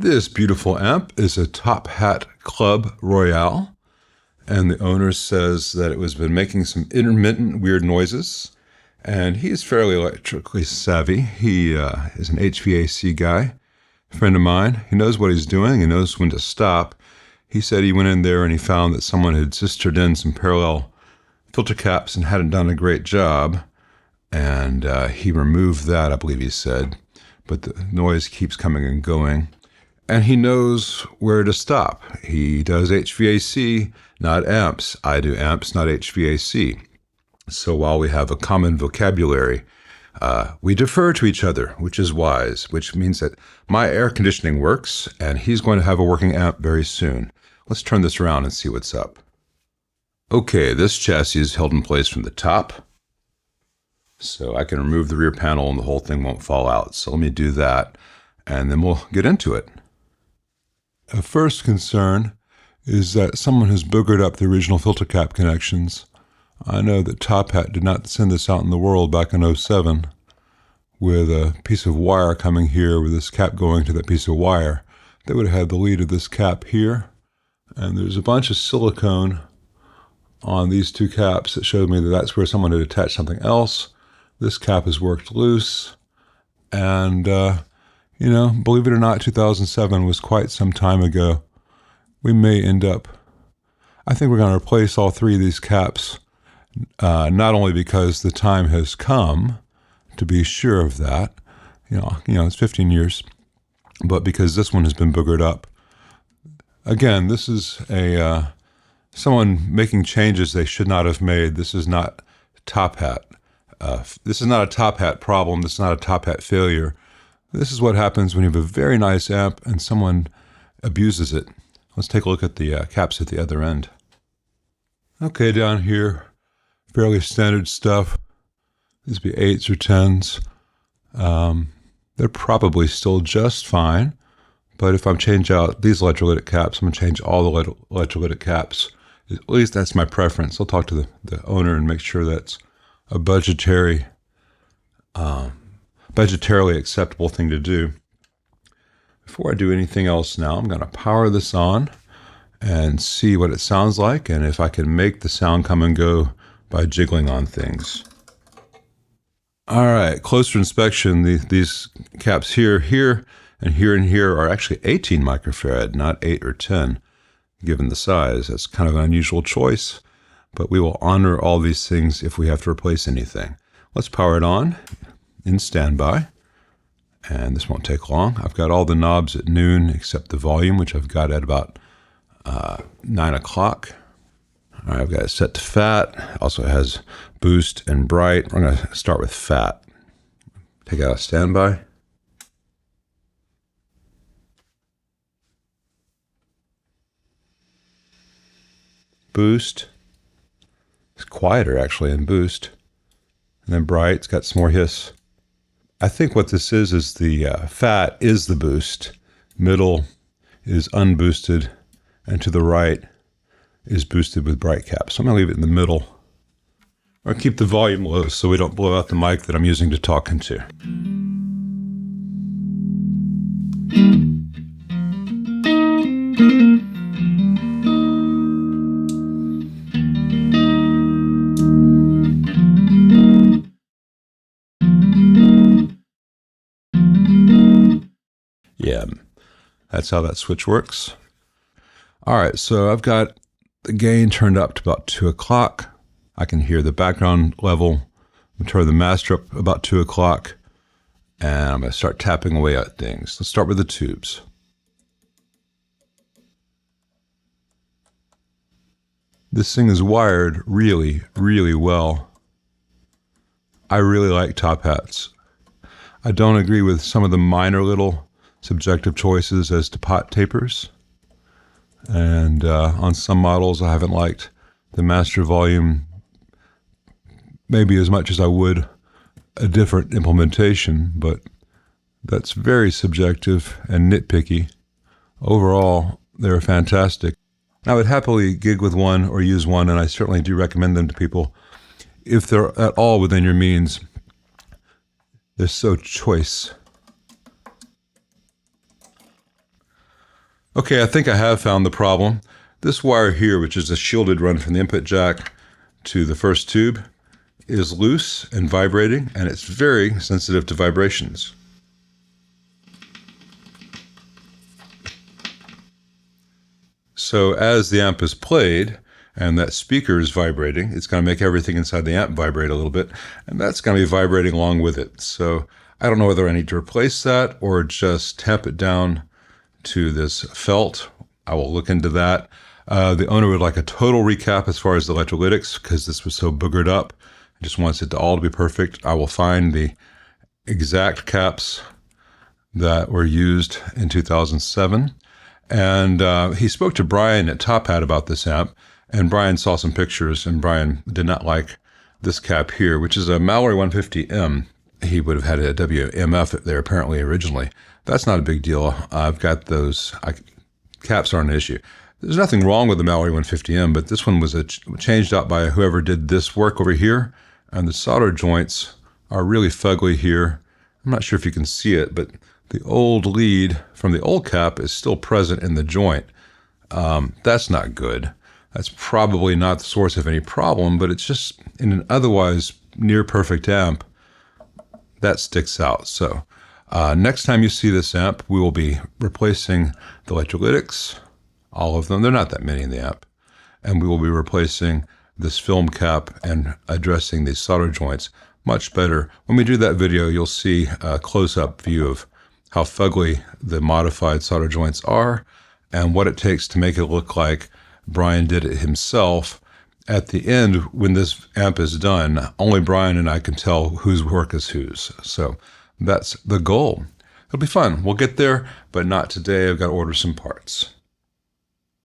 This beautiful amp is a TopHat Club Royale, and the owner says that it has been making some intermittent weird noises, and he's fairly electrically savvy. He is an HVAC guy, a friend of mine. He knows what he's doing. He knows when to stop. He said he went in there and he found that someone had sistered in some parallel filter caps and hadn't done a great job, and he removed that, I believe he said, but the noise keeps coming and going. And he knows where to stop. He does HVAC, not amps. I do amps, not HVAC. So while we have a common vocabulary, we defer to each other, which is wise, which means that my air conditioning works, and he's going to have a working amp very soon. Let's turn this around and see what's up. Okay, this chassis is held in place from the top, so I can remove the rear panel and the whole thing won't fall out. So let me do that, and then we'll get into it. A first concern is that someone has boogered up the original filter cap connections. I know that TopHat did not send this out in the world back in '07 with a piece of wire coming here with this cap going to that piece of wire. They would have had the lead of this cap here, and there's a bunch of silicone on these two caps that showed me that that's where someone had attached something else. This cap has worked loose, and believe it or not, 2007 was quite some time ago. We may end up, I think we're going to replace all three of these caps, not only because the time has come to be sure of that, it's 15 years, but because this one has been boogered up. Again, this is someone making changes they should not have made. This is not TopHat. This is not a TopHat problem. This is not a TopHat failure. This is what happens when you have a very nice amp and someone abuses it. Let's take a look at the caps at the other end. Okay, down here, fairly standard stuff. These would be 8s or 10s. They're probably still just fine, but if I change out these electrolytic caps, I'm going to change all the electrolytic caps. At least that's my preference. I'll talk to the owner and make sure that's a budgetarily acceptable thing to do. Before I do anything else now, I'm going to power this on and see what it sounds like and if I can make the sound come and go by jiggling on things. All right, closer inspection, these caps here, and here are actually 18 microfarad, not 8 or 10, given the size. That's kind of an unusual choice, but we will honor all these things if we have to replace anything. Let's power it on in standby, and this won't take long. I've got all the knobs at noon except the volume, which I've got at about 9 o'clock. All right, I've got it set to fat. Also has boost and bright. We're going to start with fat. Take out a standby. Boost. It's quieter actually in boost. And then bright, it's got some more hiss. I think what this is the fat is the boost, middle is unboosted, and to the right is boosted with bright cap. So I'm going to leave it in the middle. Or keep the volume low so we don't blow out the mic that I'm using to talk into. Yeah, that's how that switch works. All right, so I've got the gain turned up to about 2 o'clock. I can hear the background level. I'm turn the master up about 2 o'clock, and I'm going to start tapping away at things. Let's start with the tubes. This thing is wired really, really well. I really like TopHats. I don't agree with some of the minor little subjective choices as to pot tapers. And on some models, I haven't liked the master volume maybe as much as I would a different implementation, but that's very subjective and nitpicky. Overall, they're fantastic. I would happily gig with one or use one, and I certainly do recommend them to people if they're at all within your means. They're so choice. Okay, I think I have found the problem. This wire here, which is a shielded run from the input jack to the first tube, is loose and vibrating, and it's very sensitive to vibrations. So as the amp is played and that speaker is vibrating, it's going to make everything inside the amp vibrate a little bit, and that's going to be vibrating along with it. So I don't know whether I need to replace that or just tamp it down to this felt. I will look into that. The owner would like a total recap as far as the electrolytics because this was so boogered up. He just wants it to all to be perfect. I will find the exact caps that were used in 2007. And he spoke to Brian at TopHat about this amp, and Brian saw some pictures, and Brian did not like this cap here, which is a Mallory 150M. He would have had a WMF there apparently originally. That's not a big deal. I've got those. Caps aren't an issue. There's nothing wrong with the Mallory 150M, but this one was changed out by whoever did this work over here, and the solder joints are really fugly here. I'm not sure if you can see it, but the old lead from the old cap is still present in the joint. That's not good. That's probably not the source of any problem, but it's just in an otherwise near perfect amp, that sticks out. So next time you see this amp, we will be replacing the electrolytics, all of them. They're not that many in the amp. And we will be replacing this film cap and addressing these solder joints much better. When we do that video, you'll see a close-up view of how fugly the modified solder joints are and what it takes to make it look like Brian did it himself. At the end, when this amp is done, only Brian and I can tell whose work is whose. So that's the goal. It'll be fun. We'll get there, but not today. I've got to order some parts.